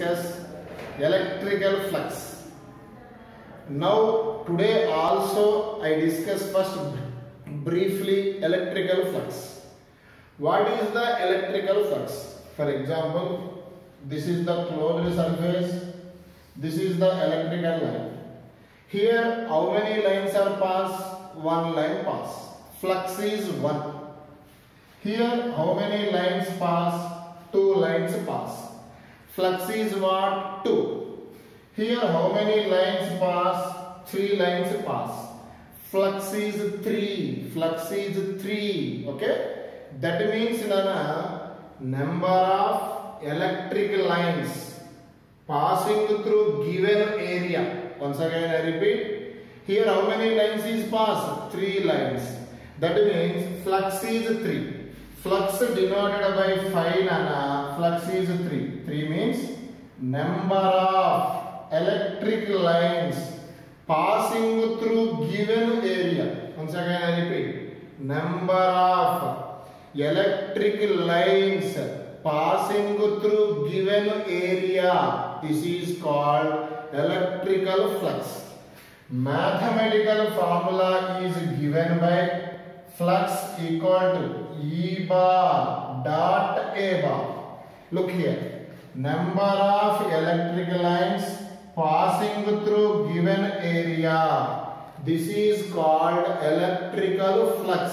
discuss electrical flux. Now today also I discuss first briefly electrical flux. What is the electrical flux? For example, this is the closed surface, this is the electrical line. Here how many lines are passed? One line pass. Flux is 1. Here how many lines pass? 2 lines pass. Flux is what? 2. Here how many lines pass? 3 lines pass. Flux is 3. Flux is 3. Okay? That means number of electric lines passing through given area. Once again I repeat. Here how many lines is passed? 3 lines. That means flux is 3. Flux denoted by 5 flux is 3. 3 means number of electric lines passing through given area. Once again I repeat. Number of electric lines passing through given area. This is called electrical flux. Mathematical formula is given by flux equal to E bar dot A bar. Look here. Number of electric lines passing through given area. This is called electrical flux.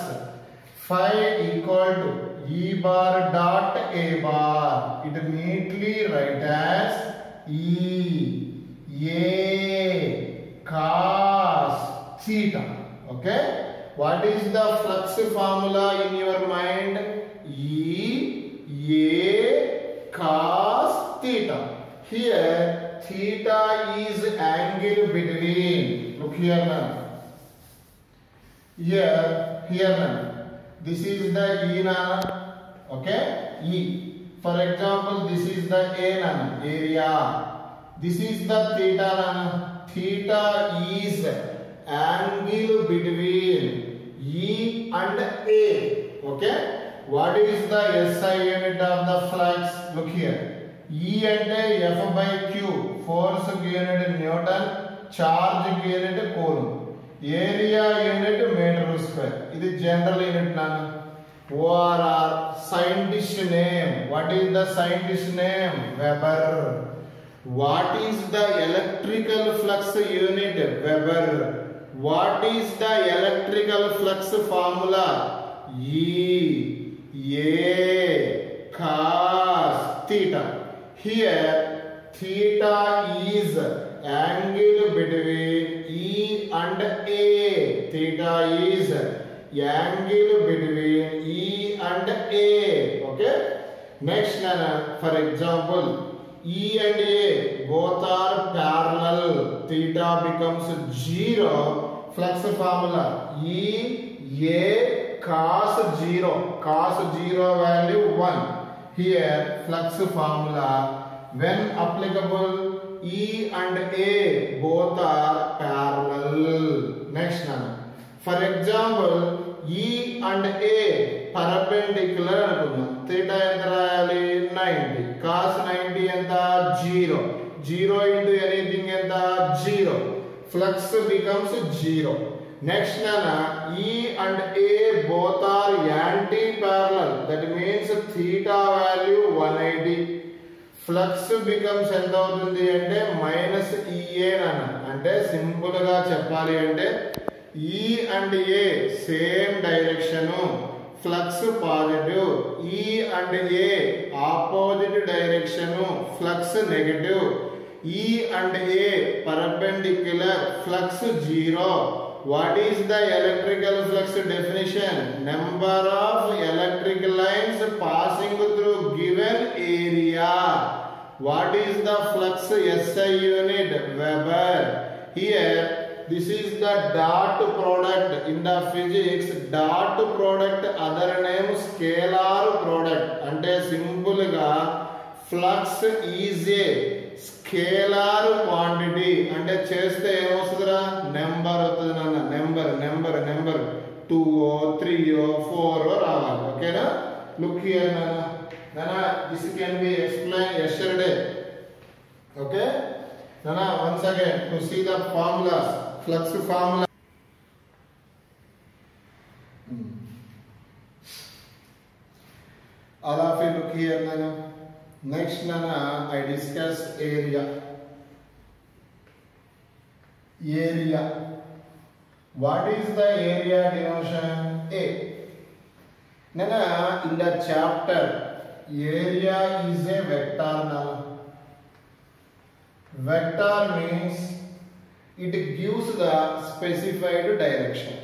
Phi equal to E bar dot A bar. It neatly write as E A cos theta. Okay. What is the flux formula in your mind? E A cos theta. Here theta is angle between. Look here now. Here now. This is the E na. Okay? E. For example, this is the A na, area. This is the theta na. Theta is angle between E and A. Okay? What is the SI unit of the flux? Look here. E and F by Q. Force unit Newton. Charge unit Coulomb. Area unit meter square. This is general unit. ORR. Scientist name. What is the scientist name? Weber. What is the electrical flux unit? Weber. What is the electrical flux formula? E A cos theta. Here theta is angle between E and A. Theta is angle between E and A. Okay. Next, for example, E and A both are parallel. Theta becomes 0. Flux formula E A cos 0. Cos 0 value 1. Here flux formula when applicable E and A both are parallel. Next one. For example, E and A perpendicular. Theta enta 90. Cos 90 enta 0. 0 into anything enta 0. Flux becomes 0. Next E and A both are anti-parallel. That means theta value 180. Flux becomes ఎంత అవుతుంది అంటే minus EA అంటే simple గా చెప్పాలి అంటే E and A same direction. Flux positive. E and A opposite direction. Flux negative. E and A perpendicular. Flux 0. What is the electrical flux definition? Number of electric lines passing through given area. What is the flux SI unit? Weber. Here this is the dot product. In the physics, dot product other name scalar product. Ante simple ga flux is a scalar quantity. Ante cheste em ostadra number avutadi number 2 or 3 or 4 or ravali. Okay na? Look here nana. This can be explained yesterday. Okay, Nana, once again to see the formulas, flux formula. All of you look here, Nana. Next, Nana, I discuss area. Area. What is the area denotation? A. Nana, in the chapter, area is a vector, Nana. Vector means it gives the specified direction.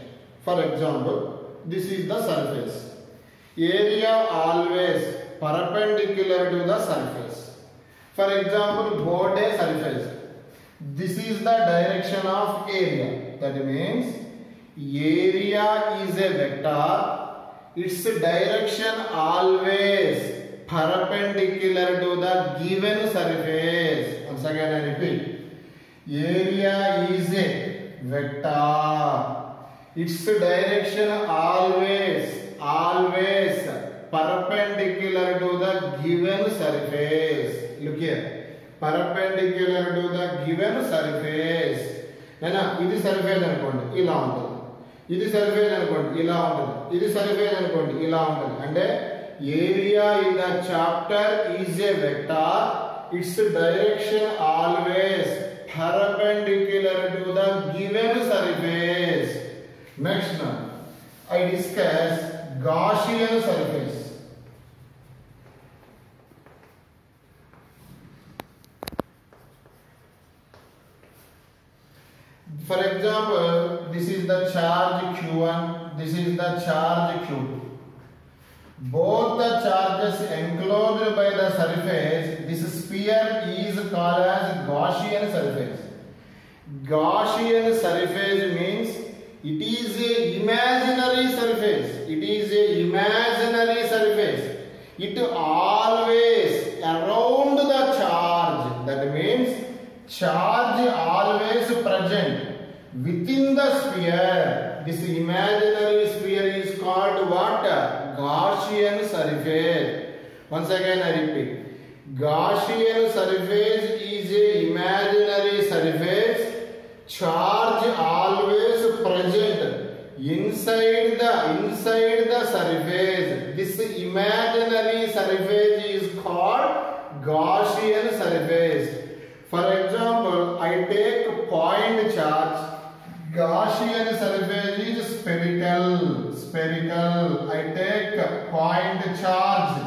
For example, this is the surface. Area always perpendicular to the surface. For example, board a surface. This is the direction of area. That means area is a vector. Its direction always perpendicular to the given surface. Once again I repeat. Area is a vector. Its direction always perpendicular to the given surface. Look here. Perpendicular to the given surface. Nana, this surface anukondi ila untundi. This surface anukondi ila untundi. This surface anukondi ila untundi. Ante area in the chapter is a vector. Its direction always perpendicular to the given surface. Next one, I discuss Gaussian surface. For example, this is the charge Q1, this is the charge Q2. Both the charges enclosed by the surface, this sphere is called as Gaussian surface. Gaussian surface means it is a imaginary surface. It is a imaginary surface. It always around the charge. That means charge always present within the sphere. This imaginary sphere is called what? Gaussian surface. Once again I repeat. Gaussian surface is a imaginary surface. Charge always present inside the surface. This imaginary surface is called Gaussian surface. For example, I take point charge. Gaussian surface is spherical. I take point charge.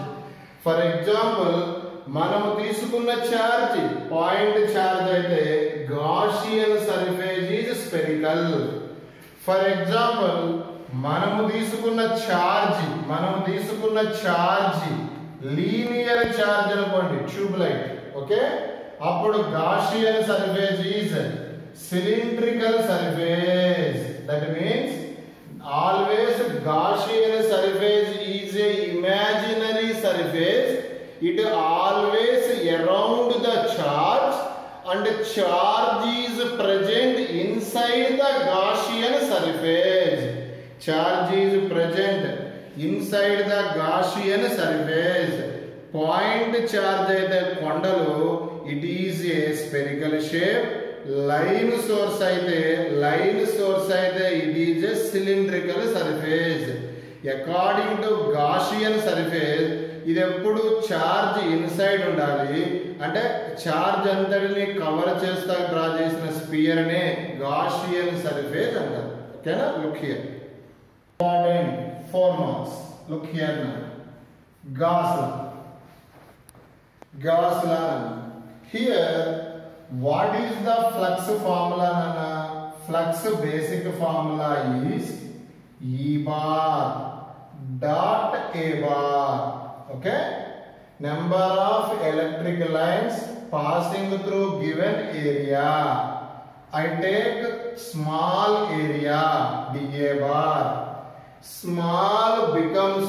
For example, మనము తీసుకున్న charge point charge అయితే Gaussian surface is spherical. For example మనము తీసుకున్న charge linear charge అనుకోండి, tube light. Okay, అప్పుడు Gaussian surface is cylindrical surface. That means always Gaussian surface is a imaginary surface. It always around the charge and charge is present inside the Gaussian surface. Charge is present inside the Gaussian surface. Point charge aithe kondalu, it is a spherical shape. Line source aithe it is a cylindrical surface. According to Gaussian surface, ఇది ఎప్పుడు charge inside ఉండాలి. అంటే charge అంతటిని cover చేస్తా draw చేసిన spear నే Gaussian surface అంటారు. ఓకేనా? Look here. Important 4 marks. Look here నా. Gauss law. Here what is the flux formula nana? Flux basic formula is E bar dot A bar. Okay, number of electric lines passing through given area. I take small area dA bar. Small becomes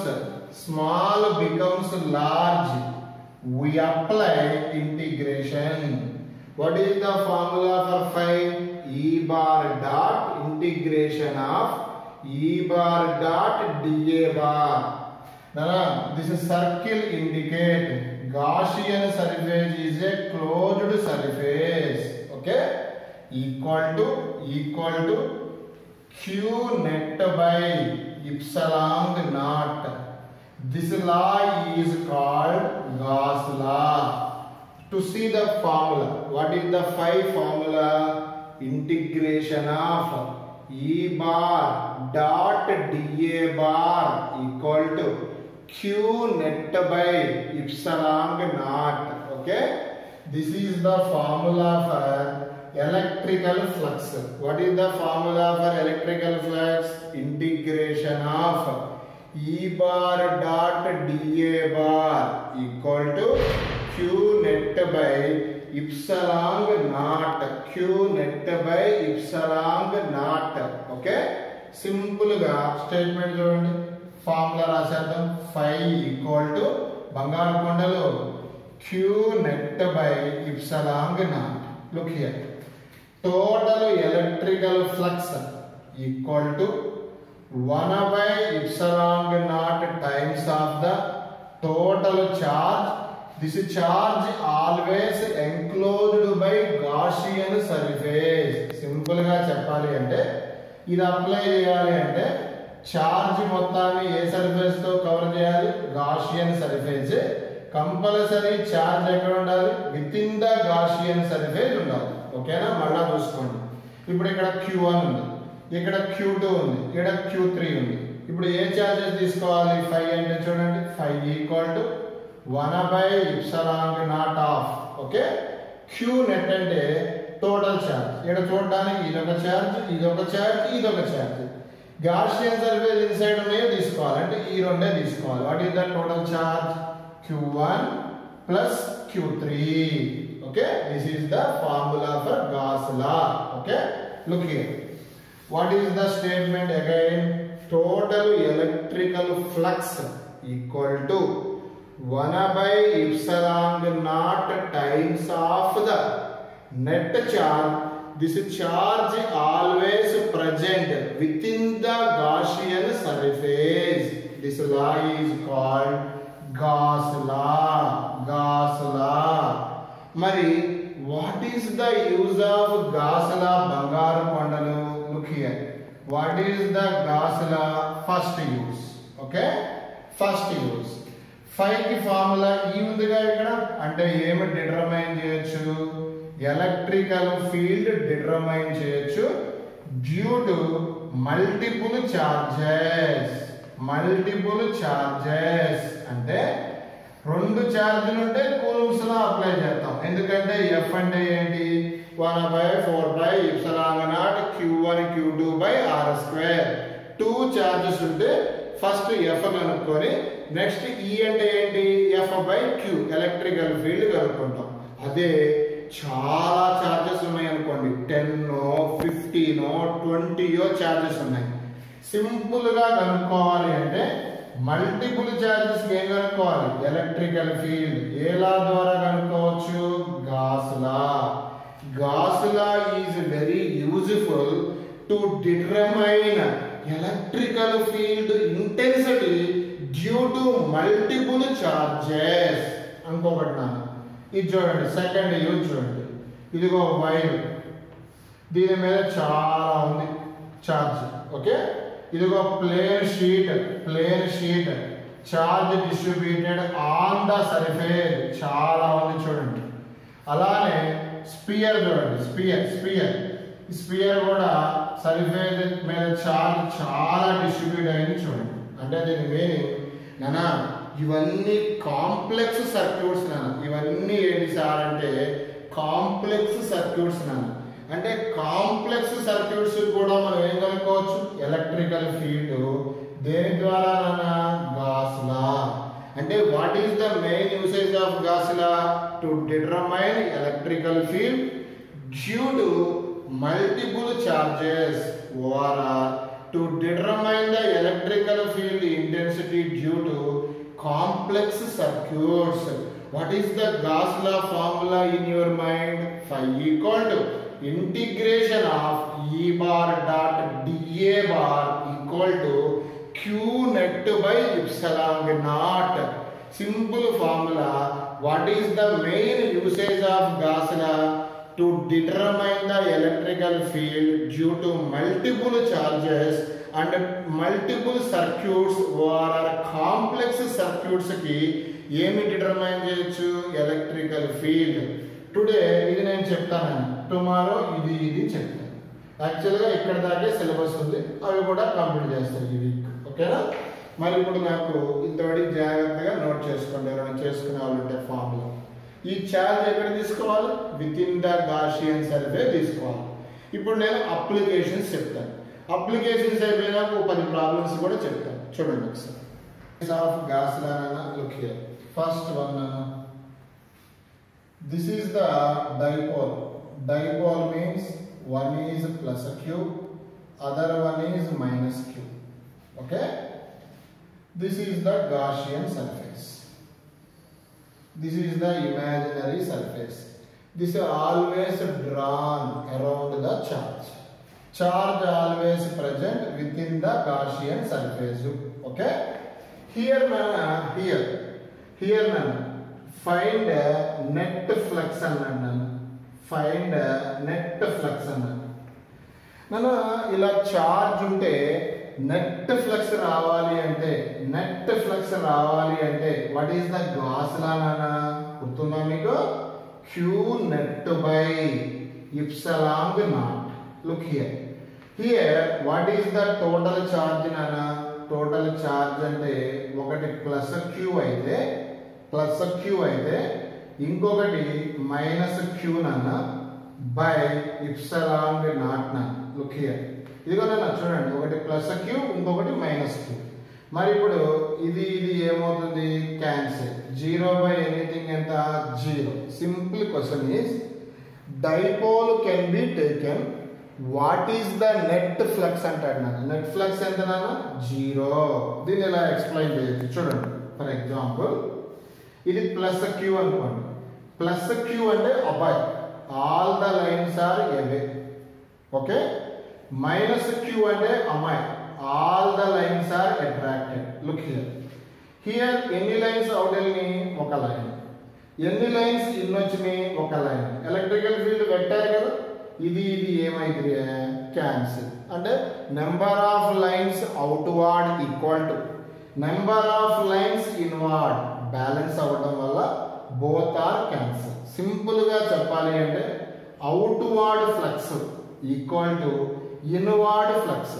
large. We apply integration. What is the formula for phi? E bar dot integration of E bar dot dA bar. Now, this is circle indicate Gaussian surface is a closed surface. Okay, equal to q net by epsilon naught. This law is called Gauss law. To see the formula, what is the phi formula? Integration of E bar dot dA bar equal to q net by epsilon naught. Okay, this is the formula for electrical flux. What is the formula for electrical flux? Integration of E bar dot dA bar equal to q net by epsilon naught. Q net by epsilon naught. Okay, simple ga statement చూడండి. Formula రాసేద్దాం. phi equal to బంగారు కొండలు q net by epsilon naught. Look here, total electrical flux equal to 1 by epsilon naught times of the total charge. This charge always enclosed by Gaussian surface. Simple గా చెప్పాలి అంటే ఇది apply చేయాలి అంటే charge మొత్తాన్ని ఏ surface తో cover చేయాలి? Gaussian surface. Compulsory charge ఎక్కడ ఉండాలి? With in the Gaussian surface ఉండాలి. ఓకేనా? మళ్ళా చూసుకోండి. ఇప్పుడు ఇక్కడ Q1 ఉంది, ఇక్కడ Q2 ఉంది, ఇక్కడ Q3 ఉంది. ఇప్పుడు ఏ చార్జెస్ తీసుకోవాలి? phi అంటే చూడండి, phi equal to 1 by epsilon naught of, okay, q net అంటే టోటల్ చార్జ్. ఇక్కడ చూడడానికి ఇదొక చార్జ్, ఇదొక చార్జ్, ఇదొక చార్జ్. Gaussian సర్ఫేస్ ఇన్సైడ్ ఉన్నాయో తీసుకోవాలి అంటే ఈ రెండే తీసుకోవాలి. What is the total charge? q1 plus q3. Okay, this is the formula for Gauss law. Okay, look here. What is the statement again? Total electrical flux equal to 1 by epsilon naught times of the net charge. This charge always present within the Gaussian surface. This law is called Gauss law. Gauss law. Mari, what is the use of Gauss law? Bangaru kondalu. Look here. What is the Gauss law? First use. Okay, first use. phi కి formula ఈ ఉందిగా ఇక్కడ, అంటే ఏమి determine చేయొచ్చు? Electrical field determine చేయొచ్చు due to multiple charges. Multiple charges అంటే రెండు ఛార్జీలు ఉంటే కూలుంబ్స్ లా అప్లై చేస్తాం. ఎందుకంటే F అంటే ఏంటి? 1 by 4 by epsilon naught q1 q2 by r square. Two charges ఉంటే ఫస్ట్ F కనుక్కొని నెక్స్ట్ E అంటే ఏంటి? F by Q, electrical field కనుక్కుంటాం. అదే చాలా చార్జెస్ ఉన్నాయి అనుకోండి, 10 15 20 చార్జెస్ ఉన్నాయి. సింపుల్ గా కనుక్కోవాలి అంటే మల్టిపుల్ చార్జెస్ ఏం కనుక్కోవాలి? Electrical field. ఏ లా ద్వారా కనుక్కోవచ్చు? Gauss law. Gauss law is very useful to determine electrical field intensity due to multiple charges. అనుకోబట్టినా ఇది చూడండి, సెకండ్ యూజ్ చూడండి. ఇదిగో వైర్, దీని మీద చాలా ఉంది చార్జ్. ఓకే, ఇదిగో plane sheet charge distributed on the surface, చాలా ఉంది చూడండి. అలానే స్పియర్ చూడండి, స్పియర్ కూడా సర్ఫేస్ మీద చార్జ్ చాలా డిస్ట్రిబ్యూట్ అయింది చూడండి. అంటే దీని మీనింగ్ నానా ఇవన్నీ కాంప్లెక్స్ సర్క్యూట్స్ నాన్న. ఇవన్నీ ఏంటి సార్ అంటే కాంప్లెక్స్ సర్క్యూట్స్ నాన్న. అంటే కాంప్లెక్స్ సర్క్యూట్స్ కూడా మనం ఏం కనుక్కోవచ్చు? Electrical field. దేని ద్వారా నాన్న? Gauss law. అంటే what is the main usage of Gauss law? To determine electrical field due to multiple charges or to determine the electrical field intensity due to complex circuits. What is the Gauss law formula in your mind? Phi equal to integration of E bar dot dA bar equal to Q net by epsilon naught. Simple formula. what is the main usage of Gauss law? To determine the electrical field due to multiple charges and multiple circuits or complex circuits ki ఏమి determine చేయొచ్చు electrical field. Today ఇది నేను చెప్తాను, tomorrow ఇది చెప్తాను. యాక్చువల్గా ఇక్కడ దాకే syllabus ఉంది, అవి కూడా కంప్లీట్ చేస్తారు ఈ వీక్. ఓకేనా? మరి ఇప్పుడు నాకు ఇంతవరకు జాగ్రత్తగా నోట్ చేసుకోండి, ఎవరైనా చేసుకునే వాళ్ళు ఉంటే ఫామ్లో. ఈ ఛార్జ్ ఎక్కడ తీసుకోవాలి? With in the Gaussian surface తీసుకోవాలి. ఇప్పుడు నేను అప్లికేషన్స్ చెప్తాను. అప్లికేషన్స్ అయిపోయినాక 10 ప్రాబ్లమ్స్ కూడా చెప్తాను. చూడండి ఒకసారి. Of gas law look here. First one, this is the dipole. Dipole means one is plus q, other one is minus q. Okay? This is the Gaussian surface. This is the imaginary surface. This is always drawn around the charge. Charge always present within the Gaussian surface. Okay? Here find net flux అన్నాను. Find net flux అన్నాను. నన్ను ఇలా charge ఉంటే net flux రావాలి అంటే what is the Gauss law నానా? గుర్తుందా మీకు? Q net by epsilon naught. Look here what is the total charge నానా? టోటల్ చార్జ్ అంటే ఒకటి ప్లస్ క్యూ అయితే ఇంకొకటి మైనస్ క్యూ నానా బై ఇప్సిలాన్ నాట్ నా. లుక్ హియర్, ఇదిగోనన్నా చూడండి, ఒకటి ప్లస్ క్యూ ఇంకొకటి మైనస్ క్యూ. మరి ఇప్పుడు ఇది ఏమవుతుంది? క్యాన్సిల్. 0 బై ఎనీథింగ్ ఎంత? 0. Simple question is dipole can be taken. What is the net flux అంటాడు నాన్న. నెట్ ఫ్లక్స్ ఎంత నాన్న? 0. దీన్ని ఎలా ఎక్స్ప్లెయిన్ చేయొచ్చు చూడండి. ఫర్ ఎగ్జాంపుల్ ఇది ప్లస్ క్యూ అనుకోండి. ప్లస్ క్యూ అంటే అబాయ్, all the lines are away. Okay? Minus Q అంటే అమాయ్, all the lines are attracted. Look here ఎన్ని లైన్స్ అవుట్ వెళ్ళినాయి? ఒక లైన్. ఎన్ని లైన్స్ ఇన్ వచ్చినాయి? ఒక లైన్. ఎలక్ట్రికల్ ఫీల్డ్ వెక్టర్ కదా, ఇది ఏమైంది? క్యాన్సిల్. అంటే number of lines outward equal to number of lines inward. Balance అవ్వడం వల్ల బోత్ ఆర్ క్యాన్సిల్. సింపుల్ గా చెప్పాలి అంటే outward flux equal to inward flux.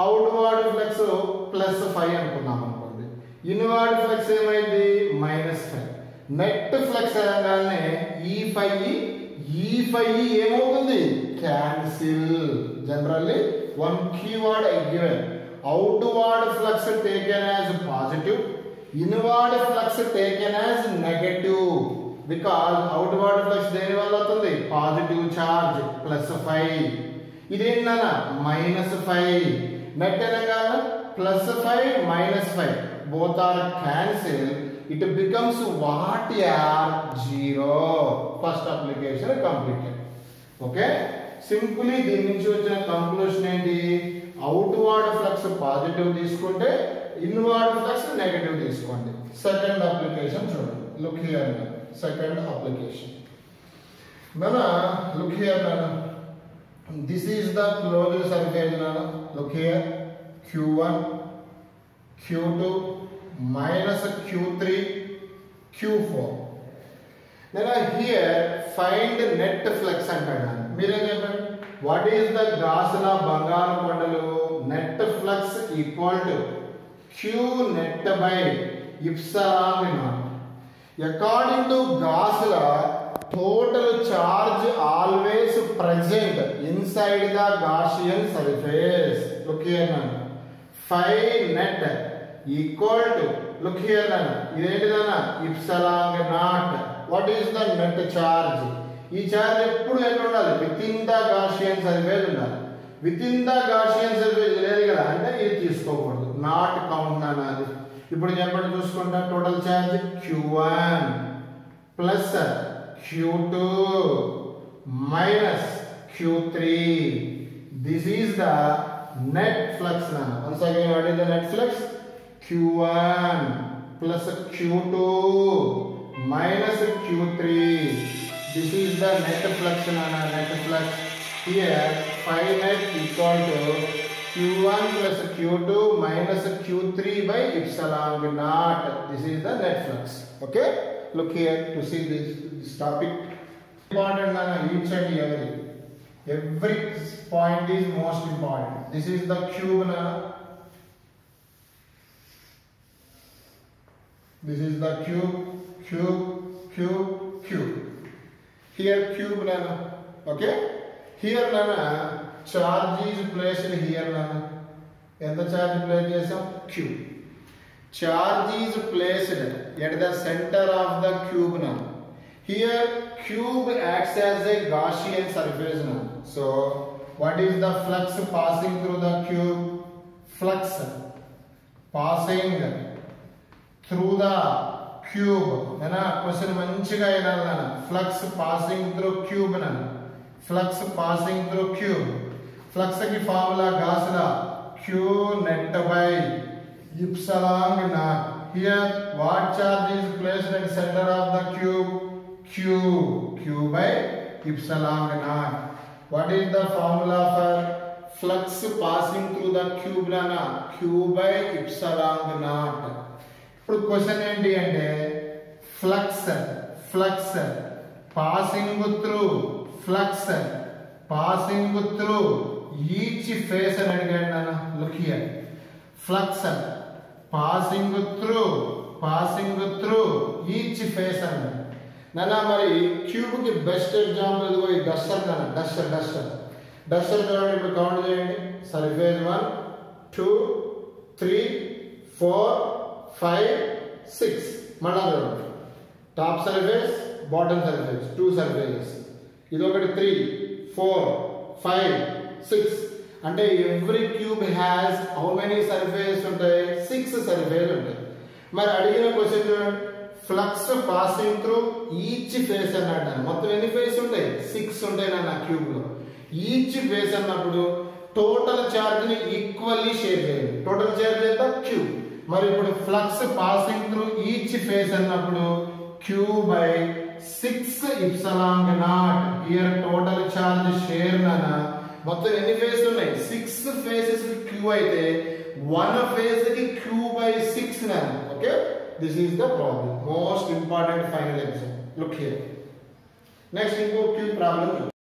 Outward flux +5 అనుకున్నాం అనుకోండి, ఇన్వర్డ్ ఫ్లక్స్ ఏమైంది? -5. నెట్ ఫ్లక్స్ అనగానే ఈ5 ఏమవుతుంది? Cancel. Generally one keyword I given. Outward flux taken as positive, inward flux taken as negative. Because outward flux దేని వల్ల అవుతుంది? Positive charge +5. ఇదేంటన్నా? -5. Net అనగా +5 -5 both are cancel. It becomes what are 0. First application completed. Okay? Simply దీని నుంచి వచ్చిన conclusion ఏంటి? Outward flux positive తీసుకుంటే inward flux negative తీసుకోండి. సెకండ్ అప్లికేషన్ చూడండి. Look here second application. Look here this is the closed surface. Look here, Q1, Q2, minus Q3, Q4. Then here find net flux అంటాడు. మీరేం చెప్పండి? What is the Gauss law బంగారు కొండలు? Net flux equal to Q net by epsilon naught. According to Gauss law total charge always present inside the Gaussian surface. Look here now. Phi net equal to, look here now, identi nana epsilon naught. What is the net charge? Ee charge eppudu enna undali? Within the Gaussian surface undali. Within the Gaussian surface ledhu kada ante idi teeskokodu, not count nanadi. Ippudu cheppandi chuskunta. Total charge Q1 plus Q2 minus Q3. This is the net flux. Once again, what is the net flux? Q1 plus Q2 minus q3. This is the net flux, net flux. Here phi net equal to q1 plus q2 minus q3 by epsilon naught. This is the net flux. Okay, look here to see this topic. Important each and every point is most important. This is the cube. This is the cube. Here cube okay. Here charge is placed here and the charge placed q. Charge is placed at the center of the cube Here cube acts as a Gaussian surface So what is the flux passing through the cube? Flux passing through the cube. Question manchiga flux passing through cube. Flux passing through cube. Flux की formula Gauss law q net by epsilon naught. Here what charge is placed at center of the cube? Q by epsilon naught. What is the formula for flux passing through the cube? Q by epsilon naught. ఇప్పుడు question ఏంటి అంటే flux passing through each face అని అడిగాడు నాన్న. Look here flux passing through each face అన్నాడు నాన్న. మరి cube కి బెస్ట్ ఎగ్జాంపుల్ ఇదిగో ఈ డస్టర్ నాన్న. డస్టర్ చూడండి, ఇప్పుడు కౌంట్ చేయండి. సర్ఫేస్ 1 2 3 4 5 6. మళ్ళా చూడండి, top surface bottom surface 2 surfaces. ఇది ఒకటి 3 4 5 6. అంటే every cube has how many surface ఉంటాయి? 6 సర్ఫేస్ ఉంటాయి. మరి అడిగిన క్వశ్చన్ చూడండి, flux passing through each face అన్నాడు. మొత్తం ఎన్ని ఫేస్ ఉంటాయి? 6 ఉంటాయి నా క్యూబ్ లో. ఈచ్ ఫేస్ అన్నప్పుడు టోటల్ చార్జ్ ని ఈక్వల్లీ షేర్ చేయాలి. టోటల్ చార్జ్ ఎంత? క్యూబ్. మరి ఇప్పుడు flux passing through each face అన్నప్పుడు q by 6 epsilon naught. Here total charge share నానా. మొత్తం ఎన్ని ఫేస్ ఉన్నాయి? 6 ఫేసెస్ కి q అయితే 1 ఫేస్ కి q by 6 నానా. Okay, this is the problem, most important final exam. Look here, next input q problem.